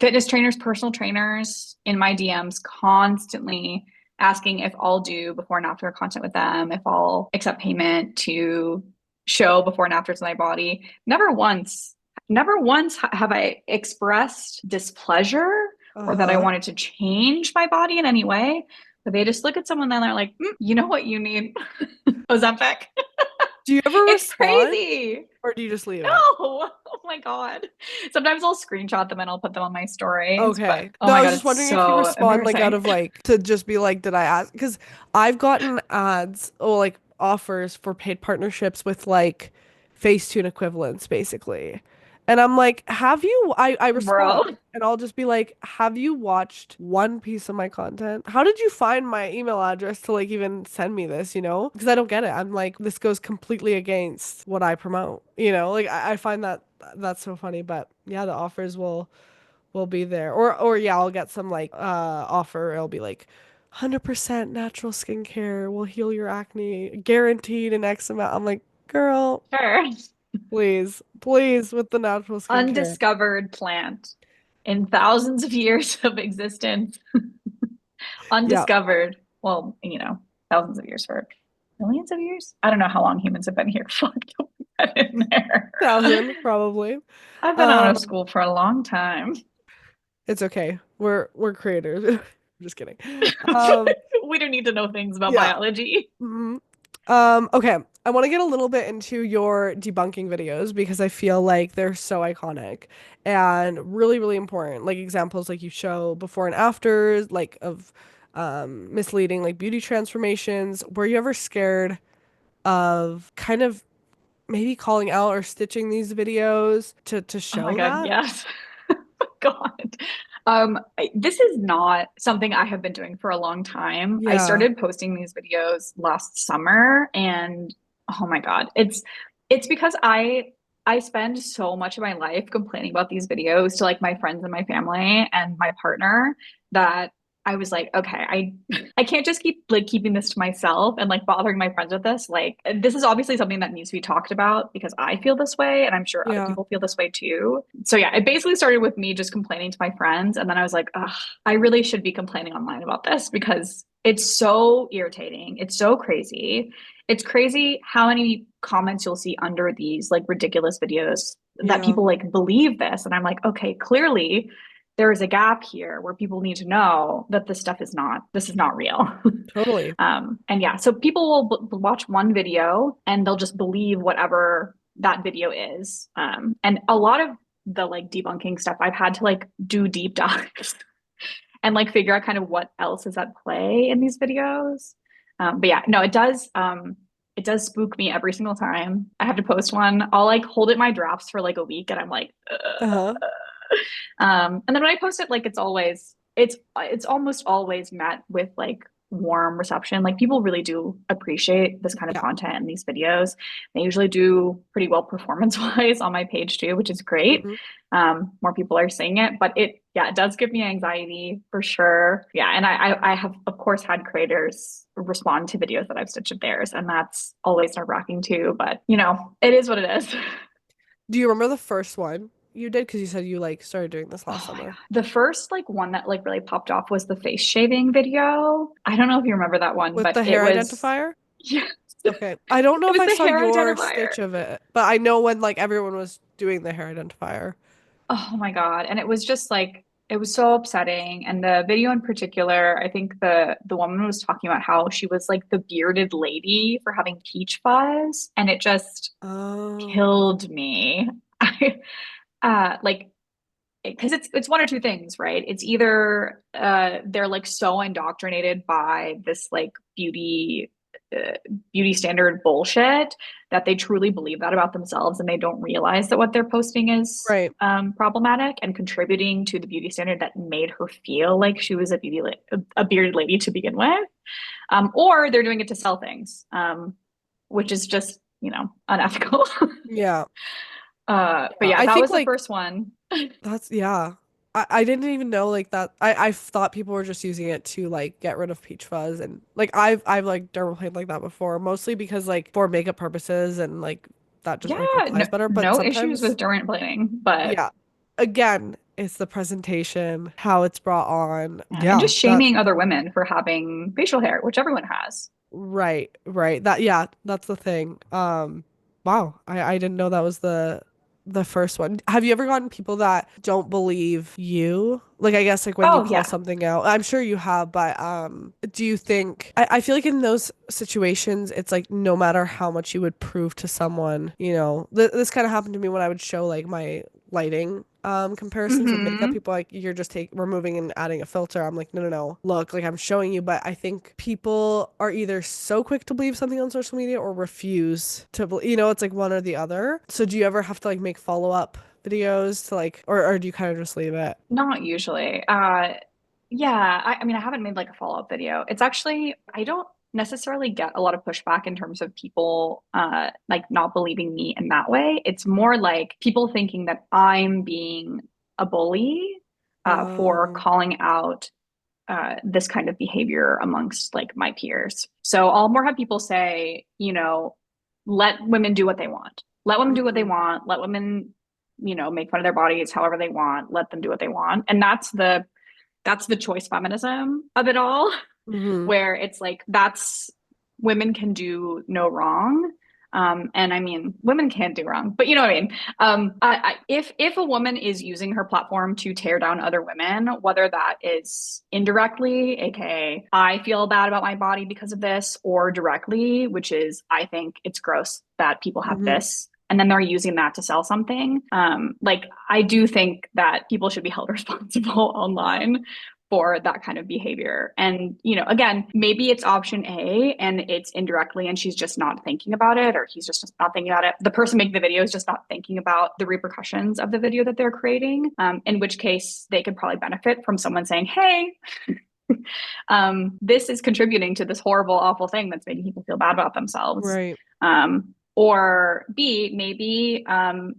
fitness trainers, personal trainers in my DMs constantly asking if I'll do before and after content with them, if I'll accept payment to show before and afters of my body. Never once have I expressed displeasure or that I Uh-huh. wanted to change my body in any way. But they just look at someone and they're like, you know what you need? Ozempic. Do you ever It's respond crazy. or do you just leave No. it? Oh my God. Sometimes I'll screenshot them and I'll put them on my stories, but Okay. oh No, my I was God, just it's wondering if you so respond like out embarrassing. of like to just be like, did I ask? Because I've gotten ads or like offers for paid partnerships with like Facetune equivalents, basically. And I'm like, have you? I Bro. respond and I'll just be like, have you watched one piece of my content? How did you find my email address to like even send me this, Because I don't get it. I'm like, this goes completely against what I promote, Like I find that that's so funny. But yeah, the offers will be there. Or yeah, I'll get some like offer. It'll be like 100% natural skincare will heal your acne, guaranteed in X amount. I'm like, girl, Sure. please with the natural skincare. Undiscovered plant in thousands of years of existence. Yeah, Undiscovered. Well, thousands of years for millions of years. I don't know how long humans have been here. Fuck, don't put that in there. 1,000 probably. I've been out of Um, school for a long time. it's okay. We're creators. I'm just kidding. Um, We don't need to know things about yeah. biology. Mhm. Okay. I want to get a little bit into your debunking videos because I feel like they're so iconic and really, really important. Like examples like you show before and afters, like of misleading like beauty transformations. Were you ever scared of kind of maybe calling out or stitching these videos to Oh my show God, that? yes. God. This is not something I have been doing for a long time. I Yeah. started posting these videos last summer and oh my God, it's because I spend so much of my life complaining about these videos to like my friends and my family and my partner that I was like, okay, I can't just keep like keeping this to myself and like bothering my friends with this. Like this is obviously something that needs to be talked about because I feel this way and I'm sure other Yeah. people feel this way too. So yeah, it basically started with me just complaining to my friends and then I was like, ugh, I really should be complaining online about this because it's so irritating. It's so crazy. It's crazy how many comments you'll see under these like ridiculous videos that Yeah. people like believe this and I'm like, okay, clearly there is a gap here where people need to know that this is not real. Totally. And yeah, so people will watch one video and they'll just believe whatever that video is. And a lot of the like debunking stuff, I've had to like do deep dives and like figure out kind of what else is at play in these videos. But yeah, no, it does spook me every single time I have to post one. I'll like hold it in my drafts for like a week and I'm like, Uh-huh. and then when I post it, like it's almost always met with like warm reception. Like people really do appreciate this kind of Yeah. content and these videos. They usually do pretty well performance wise on my page too, which is great. Hmm. More people are seeing it, but it does give me anxiety for sure. Yeah, and I have of course had creators respond to videos that I've stitched of theirs, and that's always nerve-wracking too. But it is what it is. Do you remember the first one you did? Because you said you like started doing this last Oh my God. summer The first like one that like really popped off was the face shaving video. I don't know if you remember that one, with but the it hair was identifier. yes. Okay. I don't know It if was I the saw hair your identifier. stitch of it, but I know when like everyone was doing the hair identifier. Oh my God. And it was just like it was so upsetting. And the video in particular, I think the woman was talking about how she was like the bearded lady for having peach fuzz, and it just Oh. killed me. I like because it's one or two things, right? It's either they're like so indoctrinated by this like uh, beauty standard bullshit that they truly believe that about themselves and they don't realize that what they're posting is Right. problematic and contributing to the beauty standard that made her feel like she was a bearded lady to begin with, or they're doing it to sell things, which is just unethical. Yeah. But Yeah. yeah, I that think was the like first one. that's yeah. I didn't even know like that. I thought people were just using it to like get rid of peach fuzz and like I've like dermaplaned like that before, mostly because like for makeup purposes and like that just Yeah, like applies no, better. But no issues sometimes with dermaplaning, but yeah. Again, it's the presentation, how it's brought on. and Yeah, just that shaming other women for having facial hair, which everyone has. right, right. That yeah, that's the thing. Wow, I didn't know that was the first one. Have you ever gotten people that don't believe you? Like I guess like when you Oh call yeah. something out. I'm sure you have, but do you think I feel like in those situations it's like no matter how much you would prove to someone, this kind of happened to me when I would show like my lighting comparisons with makeup. Hmm. People like you're just removing and adding a filter. I'm like, no, no, no. Look, like I'm showing you, but I think people are either so quick to believe something on social media or refuse to believe, it's like one or the other. So do you ever have to like make follow-up videos to like or do you kind of just leave it? Not usually. Yeah, I mean, I haven't made like a follow-up video. It's actually, I don't necessarily get a lot of pushback in terms of people like not believing me in that way. It's more like people thinking that I'm being a bully for Um, calling out this kind of behavior amongst like my peers. So I'll more have people say, let women do what they want. Let women do what they mhm, want. Let women, make fun of their bodies however they want. Let them do what they want. And that's the choice feminism of it all, mhm, where it's like that's women can do no wrong. And I mean, women can't do wrong, but you know what I mean. If a woman is using her platform to tear down other women, whether that is indirectly, aka I feel bad about my body because of this, or directly, which is I think it's gross that people have mhm, this, and then they're using that to sell something. Like I do think that people should be held responsible online for that kind of behavior. And, again, maybe it's option A and it's indirectly and she's just not thinking about it, or he's just not thinking about it. The person making the video is just not thinking about the repercussions of the video that they're creating, in which case they could probably benefit from someone saying, hey, this is contributing to this horrible, awful thing that's making people feel bad about themselves. right. Or B, maybe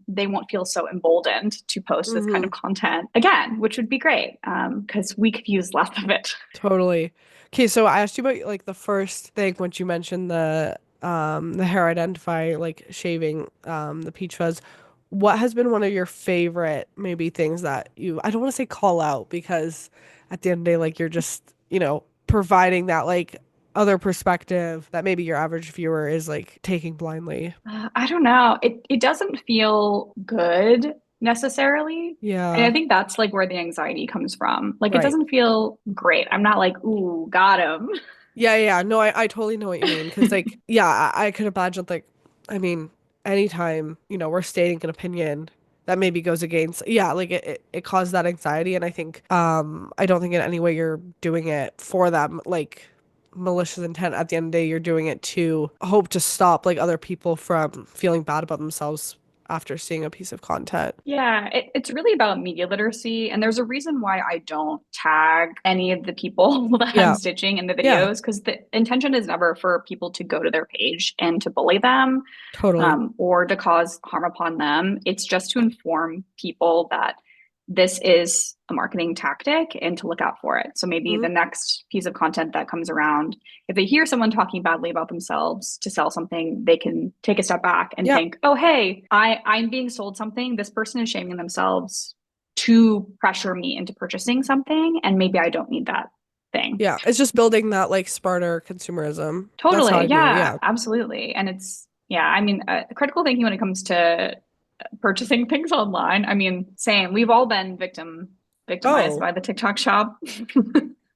they won't feel so emboldened to post this kind Mhm. of content again, which would be great because we could use less of it. Totally. Okay, so I asked you about like the first thing once you mentioned the hair identify like shaving the peach fuzz. What has been one of your favorite maybe things that you I don't want to say call out because at the end of the day like you're just, providing that like other perspective that maybe your average viewer is like taking blindly. I don't know. It doesn't feel good necessarily. And I Yeah. think that's like where the anxiety comes from. Like it Right. doesn't feel great. I'm not like, ooh, got him. Yeah, yeah. No, I totally know what you mean. Because, like, yeah, I could imagine, like, I mean, anytime, we're stating an opinion that maybe goes against, yeah, like it caused that anxiety. And I think, I don't think in any way you're doing it for them, like, malicious intent. At the end of the day, you're doing it to hope to stop, like, other people from feeling bad about themselves after seeing a piece of content. Yeah, it's really about media literacy. And there's a reason why I don't tag any of the people that I'm Yeah. stitching in the Yeah. videos, because the intention is never for people to go to their page and to bully them, Totally. or to cause harm upon them. It's just to inform people that this is a marketing tactic and to look out for it. So maybe Mhm. the next piece of content that comes around, if they hear someone talking badly about themselves to sell something, they can take a step back and Yeah. think, oh, hey, I'm being sold something. This person is shaming themselves to pressure me into purchasing something. And maybe I don't need that thing. Yeah. It's just building that, like, smarter consumerism. That's how Totally. I view it. Yeah, Yeah. absolutely. And yeah, I mean, critical thinking when it comes to purchasing things online. I mean, same. We've all been victimized Oh. by the TikTok shop.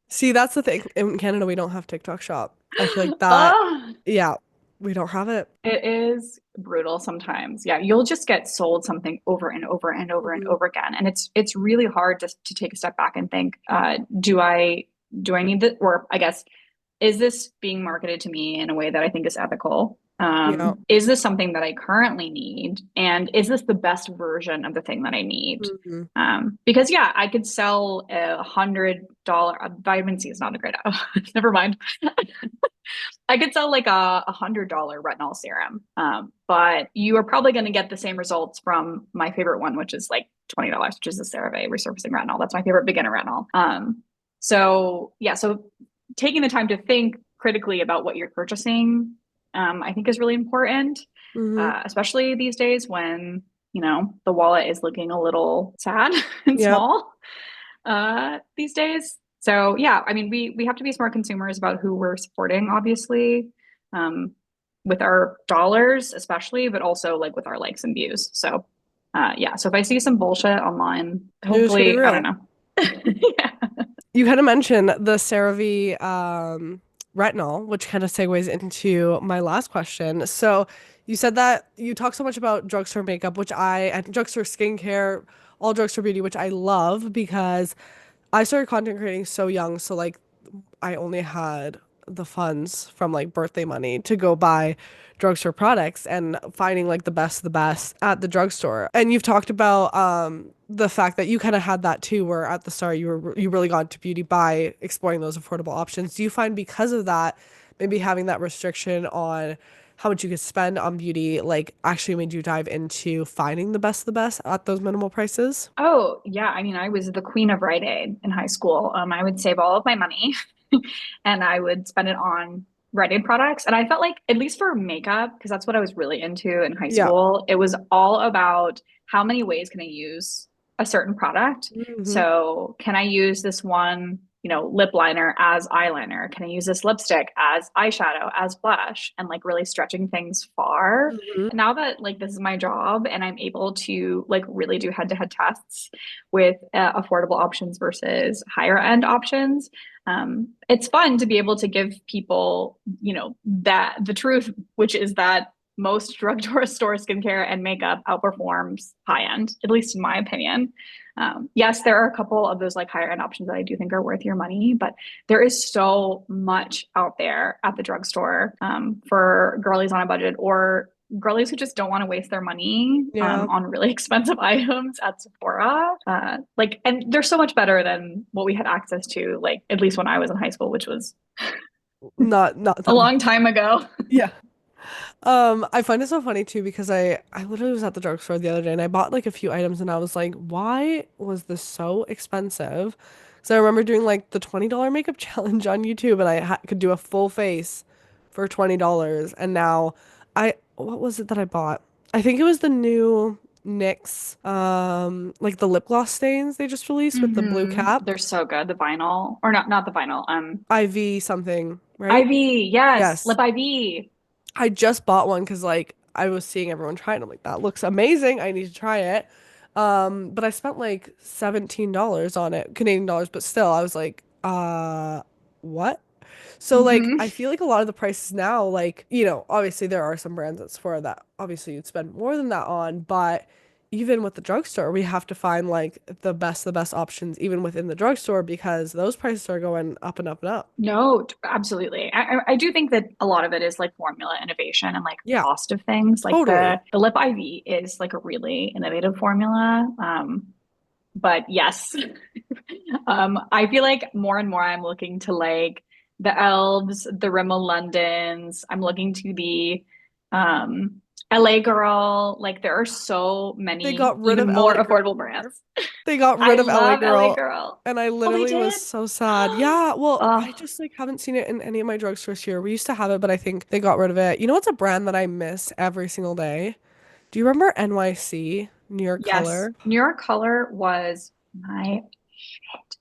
See, that's the thing. In Canada, we don't have TikTok shop. I feel like that, Oh, yeah, we don't have it. it is brutal sometimes. Yeah, you'll just get sold something over and over and over and Hmm. over again, and it's really hard to take a step back and think, do I need this? Or I guess, is this being marketed to me in a way that I think is ethical? Yeah. Is this something that I currently need? And is this the best version of the thing that I need? Hmm. Because yeah, I could sell $100. Vitamin C is not a great. Never mind. I could sell like $100 retinol serum, but you are probably going to get the same results from my favorite one, which is like $20, which is the CeraVe resurfacing retinol. That's my favorite beginner retinol. So yeah, so taking the time to think critically about what you're purchasing, I think is really important, Hmm. especially these days when the wallet is looking a little sad and Yep. small these days. So yeah, I mean, we have to be smart consumers about who we're supporting, obviously, um, with our dollars, especially, but also like with our likes and views. So yeah, so if I see some bullshit online, You're just gonna be hopefully, I don't real. know. Yeah. You kind of mentioned the CeraVe retinol, which kind of segues into my last question. So you said that you talk so much about drugstore makeup, and drugstore skincare, all drugstore beauty, which I love because I started content creating so young. So, like, I only had the funds from, like, birthday money to go buy drugstore products and finding, like, the best of the best at the drugstore. And you've talked about the fact that you kind of had that too, where at the start you really got into beauty by exploring those affordable options. Do you find because of that, maybe having that restriction on how much you could spend on beauty, like, actually made you dive into finding the best of the best at those minimal prices? Oh, yeah. I mean, I was the queen of Rite Aid in high school. I would save all of my money and I would spend it on Rite Aid products. And I felt like, at least for makeup, because that's what I was really into in high Yeah. school, it was all about how many ways can I use a certain product. Hmm. So, can I use this one, lip liner as eyeliner? Can I use this lipstick as eyeshadow, as blush? And like really stretching things far. Hmm. And now that like this is my job and I'm able to like really do head-to-head tests with affordable options versus higher end options, it's fun to be able to give people, that the truth, which is that most drugstore store skincare and makeup outperforms high end, at least in my opinion. Yes, there are a couple of those like higher end options that I do think are worth your money, but there is so much out there at the drugstore, for girlies on a budget or girlies who just don't want to waste their money, Yeah. on really expensive items at Sephora. And they're so much better than what we had access to, like at least when I was in high school, which was Not a that long much. time ago. Yeah. I find it so funny too because I literally was at the drugstore the other day and I bought like a few items and I was like, why was this so expensive? So I remember doing like the $20 makeup challenge on YouTube and I ha could do a full face for $20 and now what was it that I bought? I think it was the new NYX like the lip gloss stains they just released with the blue cap. They're so good. The vinyl, or not the vinyl. IV something, right? IV, yes, Yes. lip IV. I just bought one because like I was seeing everyone try it. I'm like, that looks amazing. I need to try it. But I spent like $17 on it, Canadian dollars, but still I was like, what? So like Hmm. I feel like a lot of the prices now, like, obviously there are some brands at Sephora that obviously you'd spend more than that on, but even with the drugstore, we have to find like the best options even within the drugstore because those prices are going up and up and up. No, absolutely. I do think that a lot of it is like formula innovation and like Yeah, cost of things. Like the totally. the lip IV is like a really innovative formula. But yes, I feel like more and more I'm looking to like the Elves, the Rimmel Londons. I'm looking to the um, LA Girl. Like there are so They many got rid of even more LA affordable Girl. brands. They got I rid of LA love LA Girl, Girl. and I Oh, they literally was did? so sad. Yeah, well, I Oh, just like haven't seen it in any of my drugstores here. We used to have it, but I think they got rid of it. You know what's a brand that I miss every single day? Do you remember NYC, New York yes. Color? New York Color was my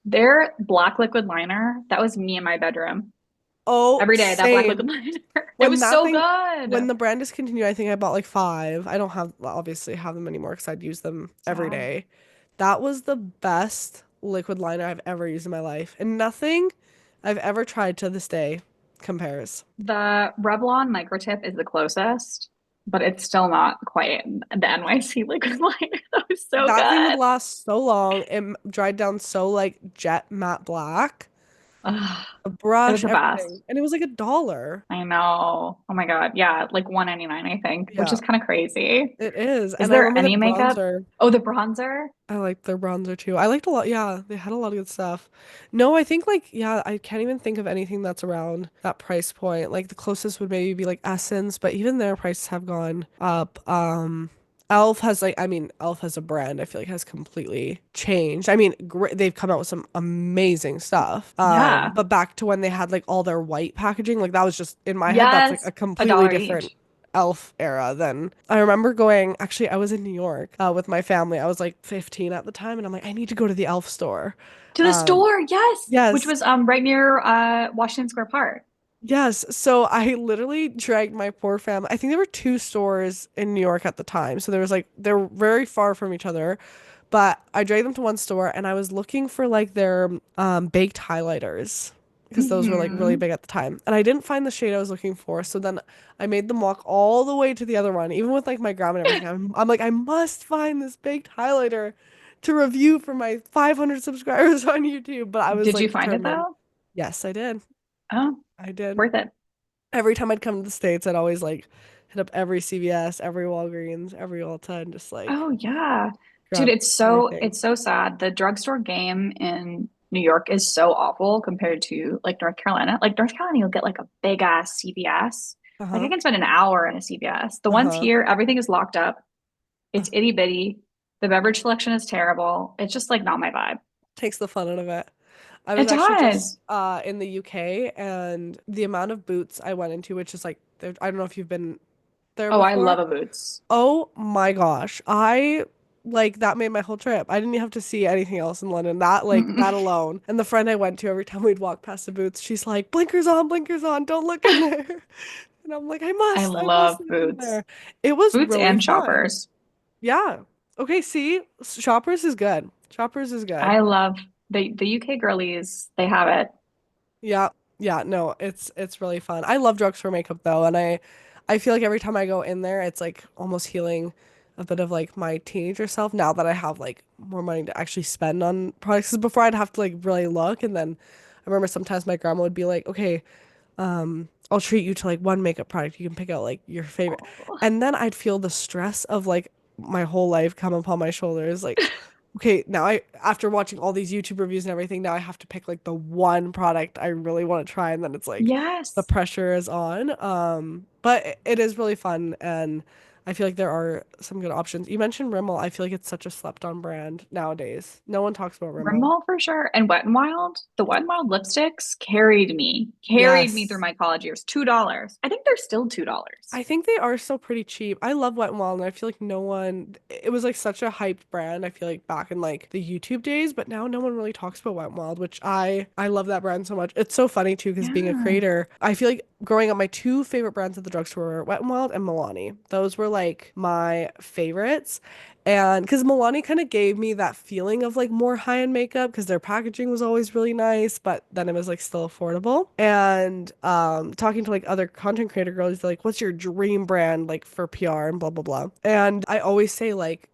their black liquid liner. That was me in my bedroom Oh, every day. That black liquid same. liner. It When was that so thing, good. when the brand discontinued, I think I bought like five. I don't have, well, obviously have them anymore because I'd use them every Yeah. day. That was the best liquid liner I've ever used in my life, and nothing I've ever tried to this day compares. The Revlon microtip is the closest, but it's still not quite the NYC liquid liner. That was so That thing would good. last so long. Dried down so like jet matte black. Ugh, A it was brush, the everything. best. And it was like $1. I know. Oh my God. Yeah, like 199, I think, which Yeah, is kind of crazy. it is. Is And I there remember their any makeup? bronzer. Oh, the bronzer? I liked their bronzer too. I liked a lot. Yeah, they had a lot of good stuff. No, I think like, yeah, I can't even think of anything that's around that price point. Like the closest would maybe be like Essence, but even their prices have gone up. Elf has like, I mean, Elf as a brand, I feel like has completely changed. I mean, they've come out with some amazing stuff. Yeah. But back to when they had like all their white packaging, like that was just in my head, that's like Yes. a A completely dollar different each. Elf era then. I remember going, actually, I was in New York with my family. I was like 15 at the time, and I'm like, I need to go to the Elf store. To the Um, store, yes, which yes, was right near Washington Square Park. yes. So I literally dragged my poor family. I think there were two stores in New York at the time. So there was like, they're very far from each other. But I dragged them to one store and I was looking for like their baked highlighters because those were like really Hmm. big at the time. And I didn't find the shade I was looking for. So then I made them walk all the way to the other one, even with like my grandma and everything. I'm like, I must find this baked highlighter to review for my 500 subscribers on YouTube. But I was Did like you find it determined. though? Yes, I did. Oh, I did. worth it. Every time I'd come to the States, I'd always like hit up every CVS, every Walgreens, every Ulta, and just like Oh yeah. Dude, grab everything. it's so sad. The drugstore game in New York is so awful compared to like North Carolina. Like North Carolina, you'll get like a big ass CVS. Like I Uh-huh. can spend an hour in a CVS. The ones Uh-huh. here, everything is locked up. Uh, It's itty bitty. The beverage selection is terrible. It's just like not my vibe. Takes the fun out of it. I was It actually just does. in the UK and the amount of boots I went into, which is like I don't know if you've been there Oh, I before. love a Boots. Oh my gosh. I like that made my whole trip. I didn't have to see anything else in London. That like Mm-mm. that alone. And the friend I went to every time we'd walk past the boots, she's like, blinkers on, don't look in there. And I'm like, I I must love look in Boots. there. It was Boots really and fun. Shoppers. Yeah. Okay, see, Shoppers is good. Shoppers is I good. love the UK girlies. They have it. Yeah. Yeah, no, it's really fun. I love drugstore makeup though, and I feel like every time I go in there, it's like almost healing a bit of like my teenager self now that I have like more money to actually spend on products. 'Cause before I'd have to like really look, and then I remember sometimes my grandma would be like, "Okay, I'll treat you to like one makeup product. You can pick out like your favorite." Oh. And then I'd feel the stress of like my whole life come upon my shoulders. Like, okay, now after watching all these YouTube reviews and everything, now I have to pick like the one product I really want to try, and then it's like the Yes. pressure is on. But it is really fun, and I feel like there are some good options. You mentioned Rimmel. I feel like it's such a slept on brand nowadays. No one talks about Rimmel. Rimmel for sure. And Wet n Wild. The Wet n Wild lipsticks carried me through Yes. my college years. $2. I think they're still $2. I think they are still pretty cheap. I love Wet n Wild, and I feel like no one, it was like such a hyped brand. I feel like back in like the YouTube days, but now no one really talks about Wet n Wild, which I love that brand so much. It's so funny too, because being a Yeah. creator, I feel like growing up, my two favorite brands at the drugstore were Wet n Wild and Milani. Those were like my favorites. And because Milani kind of gave me that feeling of like more high-end makeup because their packaging was always really nice, but then it was like still affordable. And talking to like other content creator girls, they're like, what's your dream brand like for PR and blah blah blah. And I always say like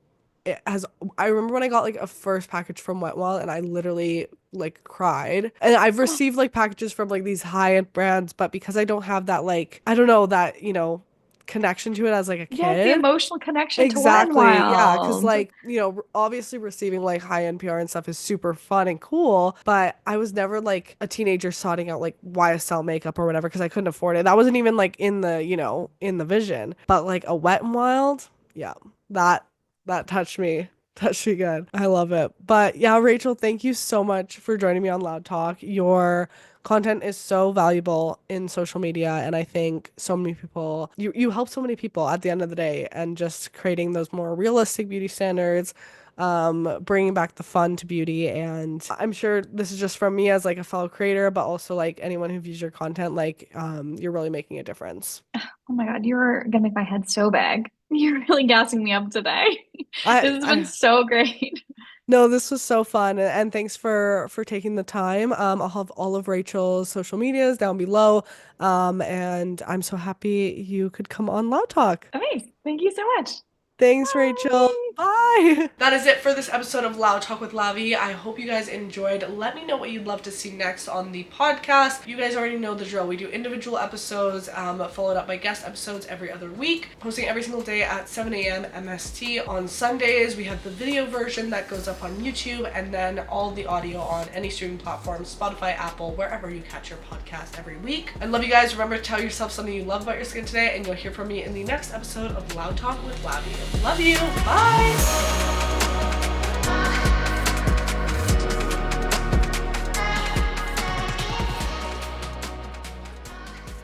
it has I remember when I got like a first package from Wet n Wild and I literally like cried. And I've Oh, received like packages from like these high-end brands, but because I don't have that like I don't know that, connection to it as like a yes, the kid. emotional connection to Wet n Exactly. Yeah, because Wild. like, obviously receiving like high-end PR and stuff is super fun and cool, but I was never like a teenager sorting out like YSL makeup or whatever because I couldn't afford it. That wasn't even like in the, in the vision. But like a Wet n Wild, yeah, that that touched me good. I love it. But yeah, Rachel, thank you so much for joining me on Loud Talk. Your content is so valuable in social media, and I think so many people you help so many people at the end of the day, and just creating those more realistic beauty standards, bringing back the fun to beauty. And I'm sure this is just from me as like a fellow creator, but also like anyone who views your content, like you're really making a difference. Oh my God, you're gonna make my head so big. You're really gassing me up today. I This has been I so great. No, this was so fun, and thanks for taking the time. I'll have all of Rachel's social medias down below. And I'm so happy you could come on Loud Talk. Amazing. Thank you so much. Thanks, Rachel. Bye. Bye. That is it for this episode of Loud Talk with Lavi. I hope you guys enjoyed. Let me know what you'd love to see next on the podcast. You guys already know the drill. We do individual episodes, followed up by guest episodes every other week, posting every single day at 7 a.m. MST. On Sundays, we have the video version that goes up on YouTube, and then all the audio on any streaming platform, Spotify, Apple, wherever you catch your podcast every week. I love you guys. Remember to tell yourself something you love about your skin today, and you'll hear from me in the next episode of Loud Talk with Lavi. Love you. Bye.